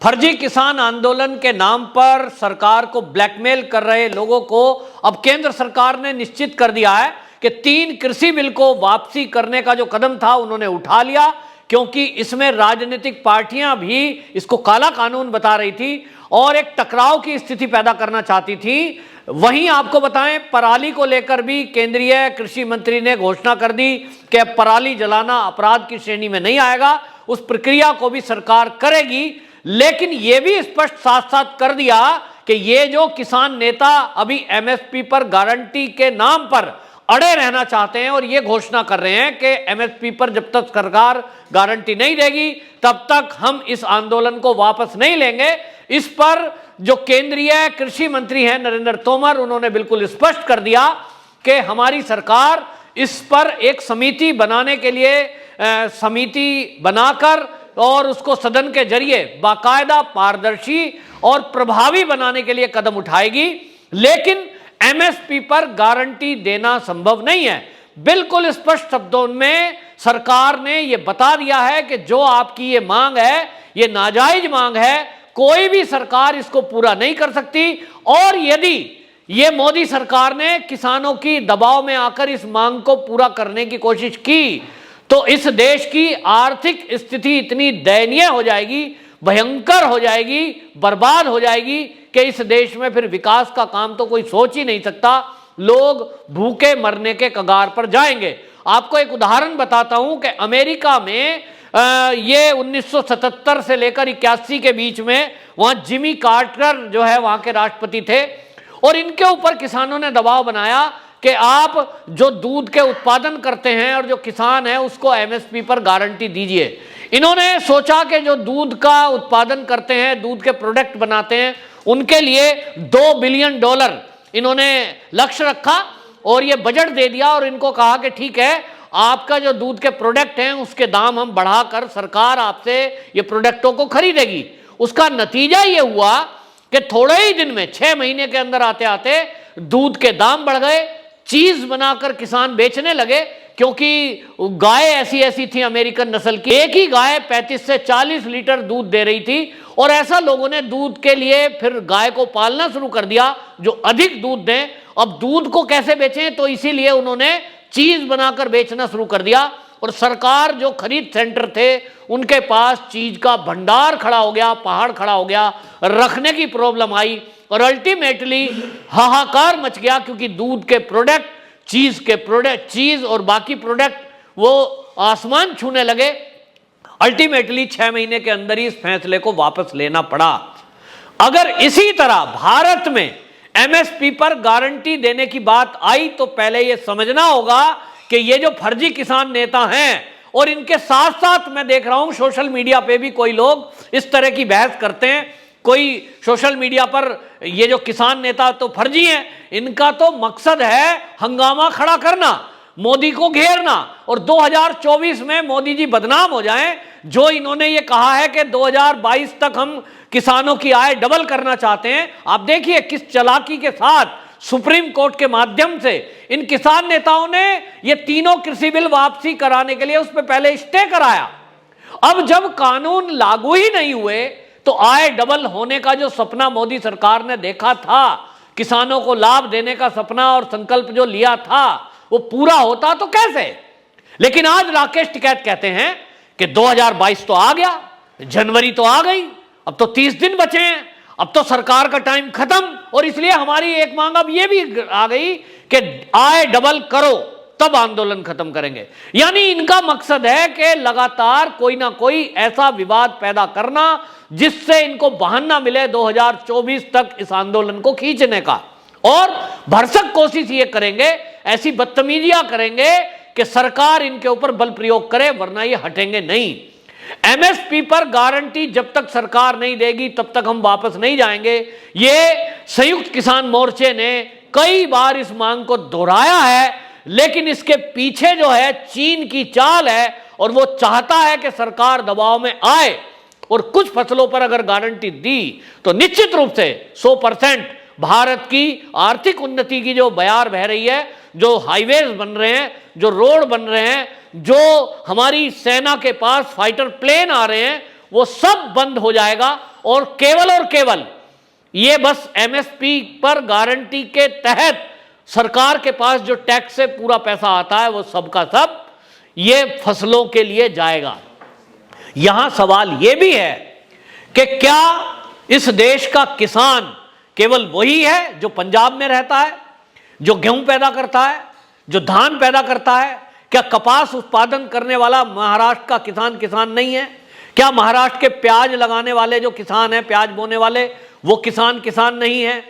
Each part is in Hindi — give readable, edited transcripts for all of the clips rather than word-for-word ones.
फर्जी किसान आंदोलन के नाम पर सरकार को ब्लैकमेल कर रहे लोगों को अब केंद्र सरकार ने निश्चित कर दिया है कि 3 कृषि बिल को वापसी करने का जो कदम था उन्होंने उठा लिया, क्योंकि इसमें राजनीतिक पार्टियां भी इसको काला कानून बता रही थी और एक टकराव की स्थिति पैदा करना चाहती थी। वहीं आपको बताएं, पराली को लेकर भी केंद्रीय कृषि मंत्री ने घोषणा कर दी कि अब पराली जलाना अपराध की श्रेणी में नहीं आएगा, उस प्रक्रिया को भी सरकार करेगी। लेकिन यह भी स्पष्ट साथ साथ कर दिया कि ये जो किसान नेता अभी एमएसपी पर गारंटी के नाम पर अड़े रहना चाहते हैं और ये घोषणा कर रहे हैं कि एमएसपी पर जब तक सरकार गारंटी नहीं देगी तब तक हम इस आंदोलन को वापस नहीं लेंगे। इस पर जो केंद्रीय कृषि मंत्री हैं नरेंद्र तोमर, उन्होंने बिल्कुल स्पष्ट कर दिया कि हमारी सरकार इस पर एक समिति बनाने के लिए समिति बनाकर और उसको सदन के जरिए बाकायदा, पारदर्शी और प्रभावी बनाने के लिए कदम उठाएगी। लेकिन एमएसपी पर गारंटी देना संभव नहीं है। बिल्कुल स्पष्ट शब्दों में सरकार ने यह बता दिया है कि जो आपकी ये मांग है, ये नाजायज मांग है, कोई भी सरकार इसको पूरा नहीं कर सकती। और यदि ये मोदी सरकार ने किसानों की दबाव में आकर इस मांग को पूरा करने की कोशिश की तो इस देश की आर्थिक स्थिति इतनी दयनीय हो जाएगी, भयंकर हो जाएगी, बर्बाद हो जाएगी कि इस देश में फिर विकास का काम तो कोई सोच ही नहीं सकता। लोग भूखे मरने के कगार पर जाएंगे। आपको एक उदाहरण बताता हूं कि अमेरिका में ये 1977 से लेकर 81 के बीच में वहां जिमी कार्टर जो है वहां के राष्ट्रपति थे और इनके ऊपर किसानों ने दबाव बनाया कि आप जो दूध के उत्पादन करते हैं और जो किसान है उसको एमएसपी पर गारंटी दीजिए। इन्होंने सोचा कि जो दूध का उत्पादन करते हैं, दूध के प्रोडक्ट बनाते हैं, उनके लिए $2 बिलियन इन्होंने लक्ष्य रखा और ये बजट दे दिया और इनको कहा कि ठीक है, आपका जो दूध के प्रोडक्ट हैं उसके दाम हम बढ़ाकर सरकार आपसे ये प्रोडक्टों को खरीदेगी। उसका नतीजा ये हुआ कि थोड़े ही दिन में 6 महीने के अंदर आते आते दूध के दाम बढ़ गए, चीज बनाकर किसान बेचने लगे, क्योंकि गाय ऐसी थी अमेरिकन नस्ल की, एक ही गाय 35 से 40 लीटर दूध दे रही थी और ऐसा लोगों ने दूध के लिए फिर गाय को पालना शुरू कर दिया जो अधिक दूध दें। अब दूध को कैसे बेचें, तो इसीलिए उन्होंने चीज बनाकर बेचना शुरू कर दिया और सरकार जो खरीद सेंटर थे उनके पास चीज का भंडार खड़ा हो गया, पहाड़ खड़ा हो गया, रखने की प्रॉब्लम आई और अल्टीमेटली हाहाकार मच गया, क्योंकि दूध के प्रोडक्ट, चीज के प्रोडक्ट, चीज और बाकी प्रोडक्ट वो आसमान छूने लगे। अल्टीमेटली 6 महीने के अंदर ही इस फैसले को वापस लेना पड़ा। अगर इसी तरह भारत में एमएसपी पर गारंटी देने की बात आई तो पहले यह समझना होगा कि ये जो फर्जी किसान नेता हैं और इनके साथ साथ मैं देख रहा हूं सोशल मीडिया पे भी कोई लोग इस तरह की बहस करते हैं। कोई सोशल मीडिया पर ये जो किसान नेता तो फर्जी हैं, इनका तो मकसद है हंगामा खड़ा करना, मोदी को घेरना और 2024 में मोदी जी बदनाम हो जाएं। जो इन्होंने ये कहा है कि 2022 तक हम किसानों की आय डबल करना चाहते हैं, आप देखिए किस चालाकी के साथ सुप्रीम कोर्ट के माध्यम से इन किसान नेताओं ने ये तीनों कृषि बिल वापसी कराने के लिए उस पर पहले स्टे कराया। अब जब कानून लागू ही नहीं हुए तो आय डबल होने का जो सपना मोदी सरकार ने देखा था, किसानों को लाभ देने का सपना और संकल्प जो लिया था, वो पूरा होता तो कैसे। लेकिन आज राकेश टिकैत कहते हैं कि 2022 तो आ गया, जनवरी तो आ गई, अब तो 30 दिन बचे हैं, अब तो सरकार का टाइम खत्म और इसलिए हमारी एक मांग अब यह भी आ गई कि आय डबल करो तब आंदोलन खत्म करेंगे। यानी इनका मकसद है कि लगातार कोई ना कोई ऐसा विवाद पैदा करना जिससे इनको बहाना मिले 2024 तक इस आंदोलन को खींचने का, और भरसक कोशिश ये करेंगे, ऐसी बदतमीजियां करेंगे कि सरकार इनके ऊपर बल प्रयोग करे, वरना ये हटेंगे नहीं। एमएसपी पर गारंटी जब तक सरकार नहीं देगी तब तक हम वापस नहीं जाएंगे। ये संयुक्त किसान मोर्चे ने कई बार इस मांग को दोहराया है, लेकिन इसके पीछे जो है चीन की चाल है और वो चाहता है कि सरकार दबाव में आए और कुछ फसलों पर अगर गारंटी दी तो निश्चित रूप से 100% भारत की आर्थिक उन्नति की जो बयार बह रही है, जो हाईवेज बन रहे हैं, जो रोड बन रहे हैं, जो हमारी सेना के पास फाइटर प्लेन आ रहे हैं, वो सब बंद हो जाएगा और केवल ये बस एमएसपी पर गारंटी के तहत सरकार के पास जो टैक्स से पूरा पैसा आता है वो सब का सब ये फसलों के लिए जाएगा। यहां सवाल ये भी है कि क्या इस देश का किसान केवल वही है जो पंजाब में रहता है, जो गेहूं पैदा करता है, जो धान पैदा करता है? क्या कपास उत्पादन करने वाला महाराष्ट्र का किसान नहीं है? क्या महाराष्ट्र के प्याज लगाने वाले जो किसान हैं, प्याज बोने वाले, वो किसान नहीं है?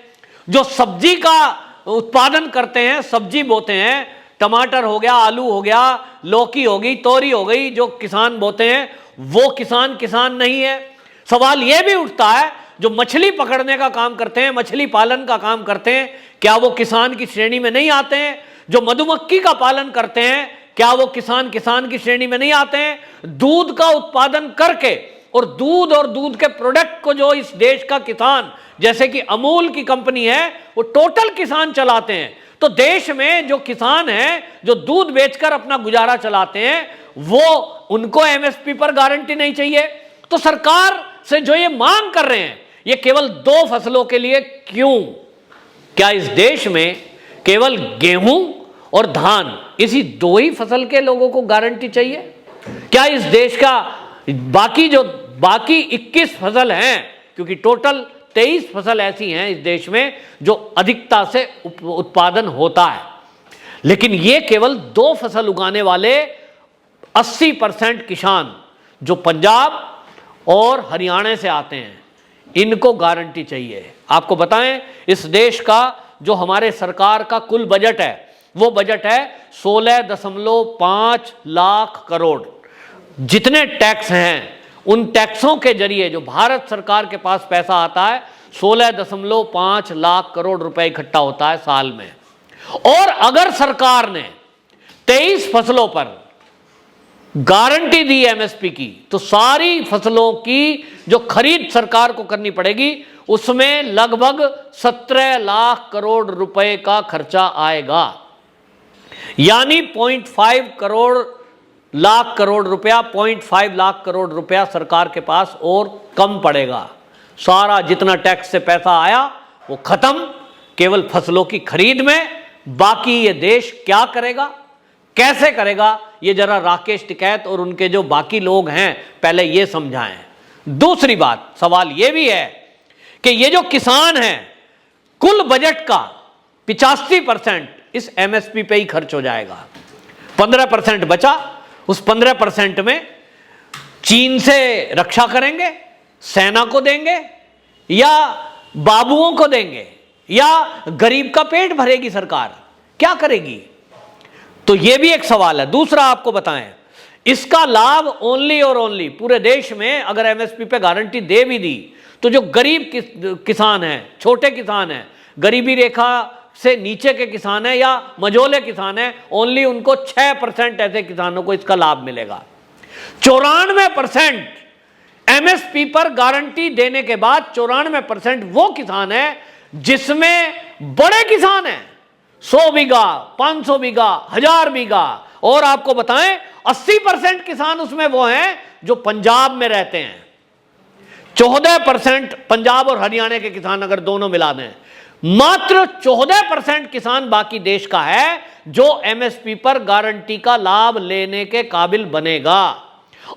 जो सब्जी का उत्पादन करते हैं, सब्जी बोते हैं, टमाटर हो गया, आलू हो गया, लौकी हो गई, तोरी हो गई, जो किसान बोते हैं वो किसान नहीं है? सवाल यह भी उठता है जो मछली पकड़ने का काम करते हैं, मछली पालन का काम करते हैं, क्या वो किसान की श्रेणी में नहीं आते हैं? जो मधुमक्खी का पालन करते हैं, क्या वो किसान की श्रेणी में नहीं आते हैं? दूध का उत्पादन करके और दूध के प्रोडक्ट को जो इस देश का किसान, जैसे कि अमूल की कंपनी है, वो टोटल किसान चलाते हैं। तो देश में जो किसान हैं, जो दूध बेचकर अपना गुजारा चलाते हैं, वो उनको एमएसपी पर गारंटी नहीं चाहिए। तो सरकार से जो ये मांग कर रहे हैं, ये केवल 2 फसलों के लिए क्यों? क्या इस देश में केवल गेहूं और धान, इसी 2 ही फसल के लोगों को गारंटी चाहिए? क्या इस देश का बाकी 21 फसल हैं, क्योंकि टोटल 23 फसल ऐसी हैं इस देश में जो अधिकता से उत्पादन होता है, लेकिन ये केवल 2 फसल उगाने वाले 80% किसान जो पंजाब और हरियाणा से आते हैं, इनको गारंटी चाहिए। आपको बताएं, इस देश का जो हमारे सरकार का कुल बजट है, वो बजट है 16.5 लाख करोड़। जितने टैक्स हैं, उन टैक्सों के जरिए जो भारत सरकार के पास पैसा आता है, 16.5 लाख करोड़ रुपए इकट्ठा होता है साल में। और अगर सरकार ने 23 फसलों पर गारंटी दी एमएसपी की, तो सारी फसलों की जो खरीद सरकार को करनी पड़ेगी, उसमें लगभग 17 लाख करोड़ रुपए का खर्चा आएगा। यानी 0.5 लाख करोड़ रुपया, 0.5 लाख करोड़ रुपया सरकार के पास और कम पड़ेगा। सारा जितना टैक्स से पैसा आया वो खत्म केवल फसलों की खरीद में। बाकी ये देश क्या करेगा, कैसे करेगा, ये जरा राकेश टिकैत और उनके जो बाकी लोग हैं पहले ये समझाएं। दूसरी बात, सवाल ये भी है कि ये जो किसान हैं, कुल बजट का 85% इस एमएसपी पे ही खर्च हो जाएगा। 15% बचा, उस 15% में चीन से रक्षा करेंगे, सेना को देंगे, या बाबुओं को देंगे, या गरीब का पेट भरेगी सरकार, क्या करेगी? तो यह भी एक सवाल है। दूसरा आपको बताएं, इसका लाभ ओनली और ओनली पूरे देश में अगर एमएसपी पे गारंटी दे भी दी, तो जो गरीब किसान हैं, छोटे किसान हैं, गरीबी रेखा से नीचे के किसान हैं या मझोले किसान हैं, ओनली उनको 6% ऐसे किसानों को इसका लाभ मिलेगा। 94% एमएसपी पर गारंटी देने के बाद 94% वो किसान है जिसमें बड़े किसान हैं, 100 बीघा, 500 बीघा, 1000 बीघा। और आपको बताएं 80% किसान उसमें वो हैं जो पंजाब में रहते हैं। 14% पंजाब और हरियाणा के किसान अगर दोनों मिला दें, मात्र 14% किसान बाकी देश का है जो एमएसपी पर गारंटी का लाभ लेने के काबिल बनेगा।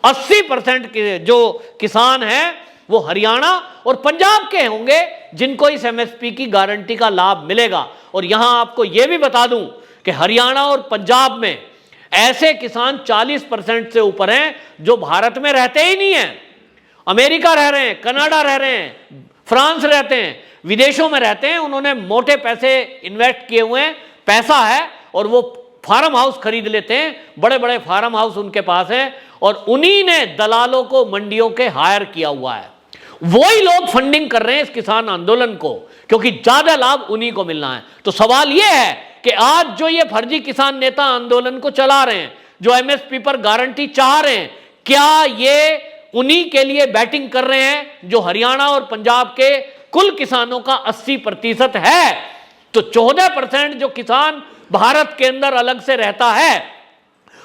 80% के जो किसान हैं वो हरियाणा और पंजाब के होंगे जिनको इस एमएसपी की गारंटी का लाभ मिलेगा। और यहां आपको यह भी बता दूं कि हरियाणा और पंजाब में ऐसे किसान 40% से ऊपर हैं जो भारत में रहते ही नहीं हैं, अमेरिका रह रहे हैं, कनाडा रह रहे हैं, फ्रांस रहते हैं, विदेशों में रहते हैं। उन्होंने मोटे पैसे इन्वेस्ट किए हुए हैं, पैसा है, और वो फार्म हाउस खरीद लेते हैं, बड़े बड़े फार्म हाउस उनके पास है, और उन्हीं ने दलालों को मंडियों के हायर किया हुआ है। वही लोग फंडिंग कर रहे हैं इस किसान आंदोलन को, क्योंकि ज्यादा लाभ उन्हीं को मिलना है। तो सवाल यह है कि आज जो ये फर्जी किसान नेता आंदोलन को चला रहे हैं, जो एमएसपी पर गारंटी चाह रहे हैं, क्या ये उन्हीं के लिए बैटिंग कर रहे हैं जो हरियाणा और पंजाब के कुल किसानों का 80% है? तो 14% जो किसान भारत के अंदर अलग से रहता है,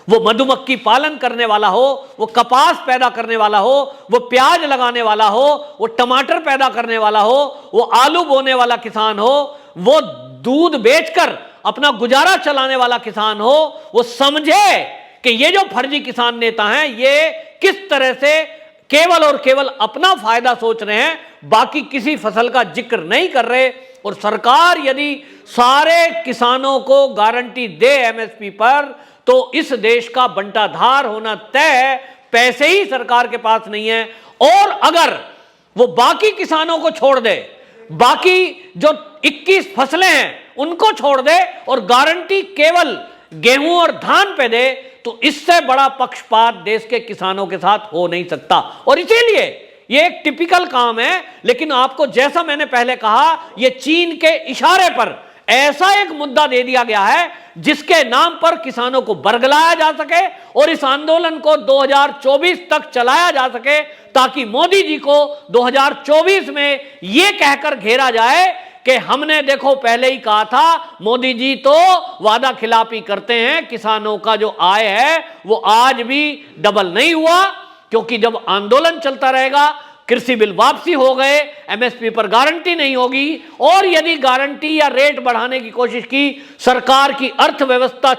वो मधुमक्खी पालन करने वाला हो, वो कपास पैदा करने वाला हो, वो प्याज लगाने वाला हो, वो टमाटर पैदा करने वाला हो, वो आलू बोने वाला किसान हो, वो दूध बेचकर अपना गुजारा चलाने वाला किसान हो, वो समझे कि ये जो फर्जी किसान नेता हैं ये किस तरह से केवल और केवल अपना फायदा सोच रहे हैं, बाकी किसी फसल का जिक्र नहीं कर रहे। और सरकार यदि सारे किसानों को गारंटी दे एमएसपी पर, तो इस देश का बंटाधार होना तय है। पैसे ही सरकार के पास नहीं है। और अगर वो बाकी किसानों को छोड़ दे, बाकी जो 21 फसलें हैं उनको छोड़ दे और गारंटी केवल गेहूं और धान पे दे, तो इससे बड़ा पक्षपात देश के किसानों के साथ हो नहीं सकता। और इसीलिए ये एक टिपिकल काम है। लेकिन आपको जैसा मैंने पहले कहा, ये चीन के इशारे पर ऐसा एक मुद्दा दे दिया गया है जिसके नाम पर किसानों को बरगलाया जा सके और इस आंदोलन को 2024 तक चलाया जा सके, ताकि मोदी जी को 2024 में यह कहकर घेरा जाए कि हमने देखो पहले ही कहा था। मोदी जी तो वादा खिलाफी करते हैं, किसानों का जो आय है वो आज भी डबल नहीं हुआ, क्योंकि जब आंदोलन चलता रहेगा, कृषि बिल वापसी हो गए, एमएसपी पर गारंटी नहीं होगी, और यदि गारंटी या रेट बढ़ाने की कोशिश की, सरकार की अर्थव्यवस्था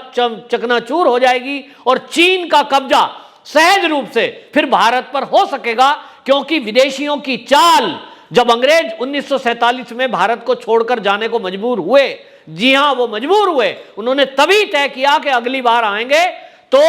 चकनाचूर हो जाएगी और चीन का कब्जा सहज रूप से फिर भारत पर हो सकेगा। क्योंकि विदेशियों की चाल, जब अंग्रेज 1947 में भारत को छोड़कर जाने को मजबूर हुए, जी हां वो मजबूर हुए, उन्होंने तभी तय किया कि अगली बार आएंगे तो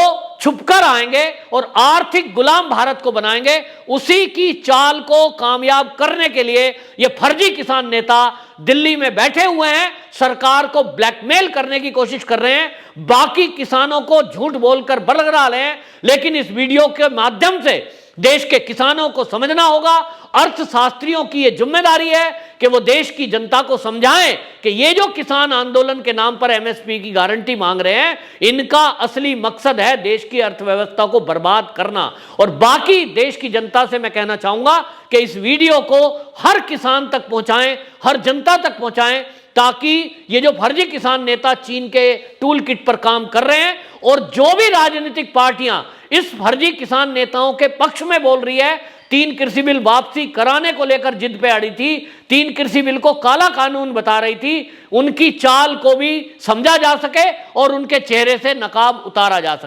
छुपकर आएंगे और आर्थिक गुलाम भारत को बनाएंगे। उसी की चाल को कामयाब करने के लिए ये फर्जी किसान नेता दिल्ली में बैठे हुए हैं, सरकार को ब्लैकमेल करने की कोशिश कर रहे हैं, बाकी किसानों को झूठ बोलकर बरगला रहे हैं। लेकिन इस वीडियो के माध्यम से देश के किसानों को समझना होगा, अर्थशास्त्रियों की यह जिम्मेदारी है कि वो देश की जनता को समझाएं कि ये जो किसान आंदोलन के नाम पर एमएसपी की गारंटी मांग रहे हैं, इनका असली मकसद है देश की अर्थव्यवस्था को बर्बाद करना। और बाकी देश की जनता से मैं कहना चाहूंगा कि इस वीडियो को हर किसान तक पहुंचाएं, हर जनता तक पहुंचाएं, ताकि ये जो फर्जी किसान नेता चीन के टूल किट पर काम कर रहे हैं और जो भी राजनीतिक पार्टियां इस फर्जी किसान नेताओं के पक्ष में बोल रही है, 3 कृषि बिल वापसी कराने को लेकर जिद पे अड़ी थी, 3 कृषि बिल को काला कानून बता रही थी, उनकी चाल को भी समझा जा सके और उनके चेहरे से नकाब उतारा जा सके।